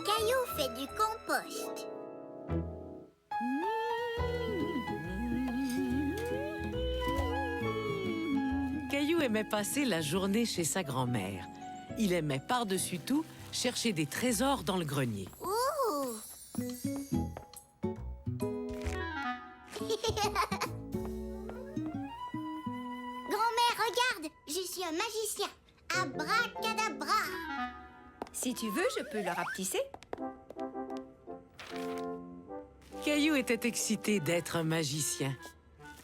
Caillou fait du compost. Caillou aimait passer la journée chez sa grand-mère. Il aimait par-dessus tout chercher des trésors dans le grenier. Ouh! Grand-mère, regarde! Je suis un magicien. Abracadabra! Si tu veux, je peux le rapetisser. Caillou était excité d'être un magicien.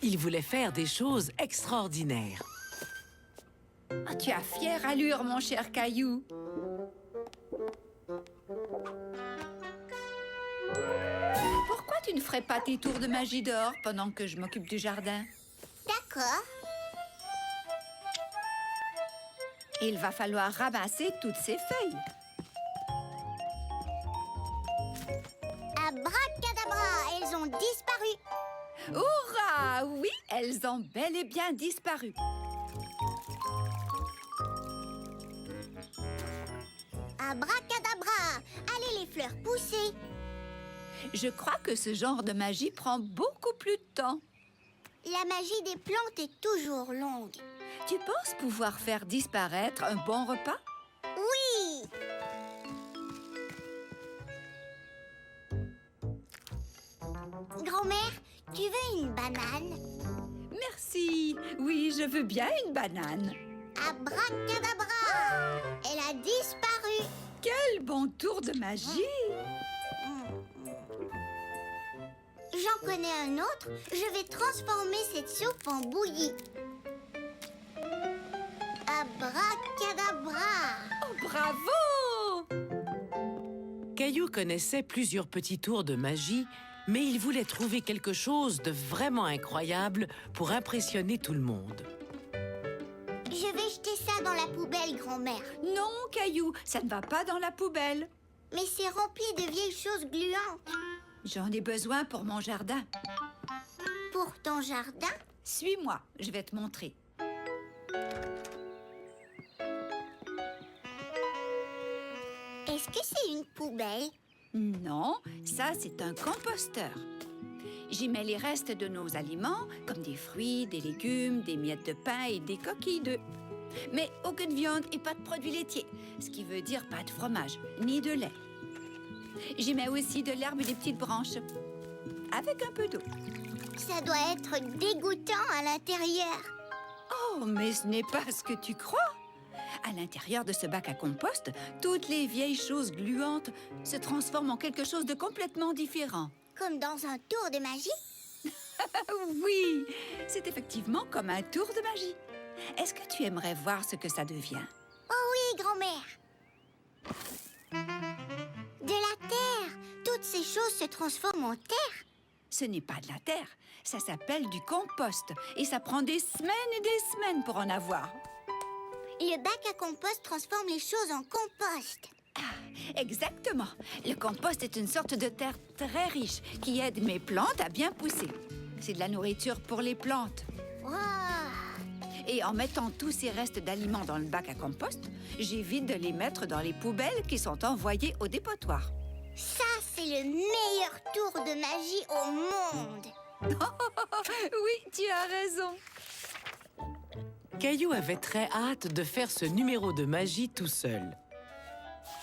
Il voulait faire des choses extraordinaires. Ah, tu as fière allure, mon cher Caillou. Pourquoi tu ne ferais pas tes tours de magie dehors pendant que je m'occupe du jardin? D'accord. Il va falloir ramasser toutes ces feuilles. Abracadabra! Elles ont disparu. Hurrah! Oui, elles ont bel et bien disparu. Abracadabra! Allez les fleurs pousser. Je crois que ce genre de magie prend beaucoup plus de temps. La magie des plantes est toujours longue. Tu penses pouvoir faire disparaître un bon repas? Oui! Grand-mère, tu veux une banane? Merci. Oui, je veux bien une banane. Abracadabra! Elle a disparu. Quel bon tour de magie! J'en connais un autre. Je vais transformer cette soupe en bouillie. Abracadabra! Oh, bravo! Caillou connaissait plusieurs petits tours de magie, mais il voulait trouver quelque chose de vraiment incroyable pour impressionner tout le monde. Je vais jeter ça dans la poubelle, grand-mère. Non, Caillou, ça ne va pas dans la poubelle. Mais c'est rempli de vieilles choses gluantes. J'en ai besoin pour mon jardin. Pour ton jardin? Suis-moi, je vais te montrer. Est-ce que c'est une poubelle? Non, ça, c'est un composteur. J'y mets les restes de nos aliments, comme des fruits, des légumes, des miettes de pain et des coquilles d'œufs. Mais aucune viande et pas de produits laitiers, ce qui veut dire pas de fromage, ni de lait. J'y mets aussi de l'herbe et des petites branches, avec un peu d'eau. Ça doit être dégoûtant à l'intérieur. Oh, mais ce n'est pas ce que tu crois. À l'intérieur de ce bac à compost, toutes les vieilles choses gluantes se transforment en quelque chose de complètement différent. Comme dans un tour de magie? Oui, c'est effectivement comme un tour de magie. Est-ce que tu aimerais voir ce que ça devient? Oh oui, grand-mère. De la terre. Toutes ces choses se transforment en terre. Ce n'est pas de la terre, ça s'appelle du compost. Et ça prend des semaines et des semaines pour en avoir. Le bac à compost transforme les choses en compost. Exactement. Le compost est une sorte de terre très riche qui aide mes plantes à bien pousser. C'est de la nourriture pour les plantes. Wow. Et en mettant tous ces restes d'aliments dans le bac à compost, j'évite de les mettre dans les poubelles qui sont envoyées au dépotoir. Ça, c'est le meilleur tour de magie au monde. Oui, tu as raison. Caillou avait très hâte de faire ce numéro de magie tout seul.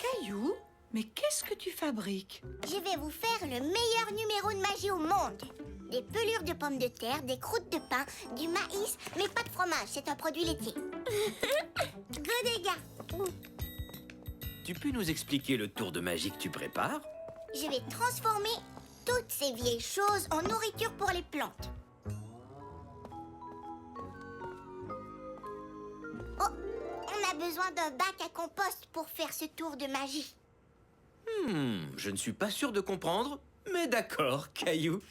Caillou, mais qu'est-ce que tu fabriques? Je vais vous faire le meilleur numéro de magie au monde. Des pelures de pommes de terre, des croûtes de pain, du maïs, mais pas de fromage, c'est un produit laitier. Gros dégâts. Tu peux nous expliquer le tour de magie que tu prépares? Je vais transformer toutes ces vieilles choses en nourriture pour les plantes. Oh, on a besoin d'un bac à compost pour faire ce tour de magie. Je ne suis pas sûr de comprendre, mais d'accord, Caillou.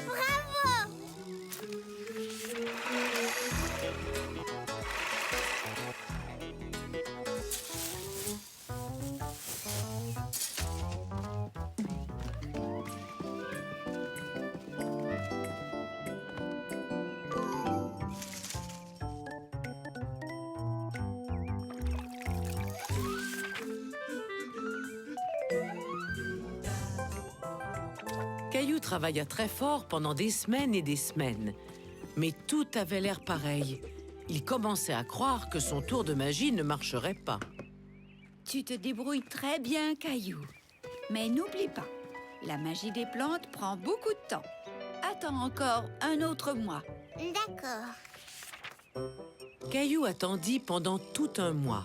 Bravo! Caillou travailla très fort pendant des semaines et des semaines. Mais tout avait l'air pareil. Il commençait à croire que son tour de magie ne marcherait pas. Tu te débrouilles très bien, Caillou. Mais n'oublie pas, la magie des plantes prend beaucoup de temps. Attends encore un autre mois. D'accord. Caillou attendit pendant tout un mois.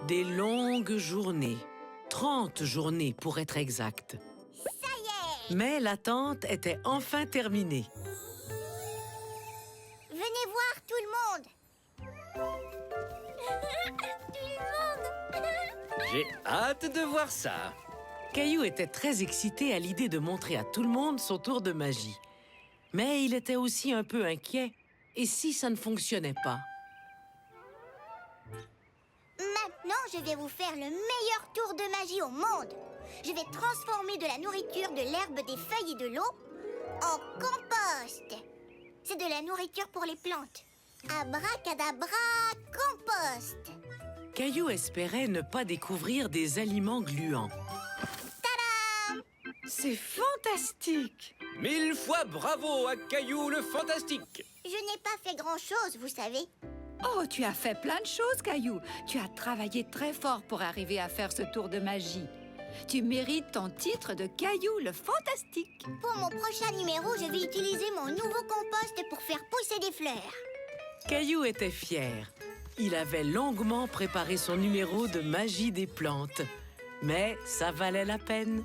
Des longues journées. 30 journées pour être exact. Ça y est! Mais l'attente était enfin terminée. Venez voir tout le monde! Tout le monde! J'ai hâte de voir ça. Caillou était très excité à l'idée de montrer à tout le monde son tour de magie. Mais il était aussi un peu inquiet. Et si ça ne fonctionnait pas? Maintenant, je vais vous faire le meilleur tour de magie au monde. Je vais transformer de la nourriture, de l'herbe, des feuilles et de l'eau en compost. C'est de la nourriture pour les plantes. Abracadabra, compost. Caillou espérait ne pas découvrir des aliments gluants. C'est fantastique! 1000 fois bravo à Caillou le fantastique. Je n'ai pas fait grand-chose, vous savez. Oh, tu as fait plein de choses, Caillou. Tu as travaillé très fort pour arriver à faire ce tour de magie. Tu mérites ton titre de Caillou le fantastique. Pour mon prochain numéro, je vais utiliser mon nouveau compost pour faire pousser des fleurs. Caillou était fier. Il avait longuement préparé son numéro de magie des plantes. Mais ça valait la peine.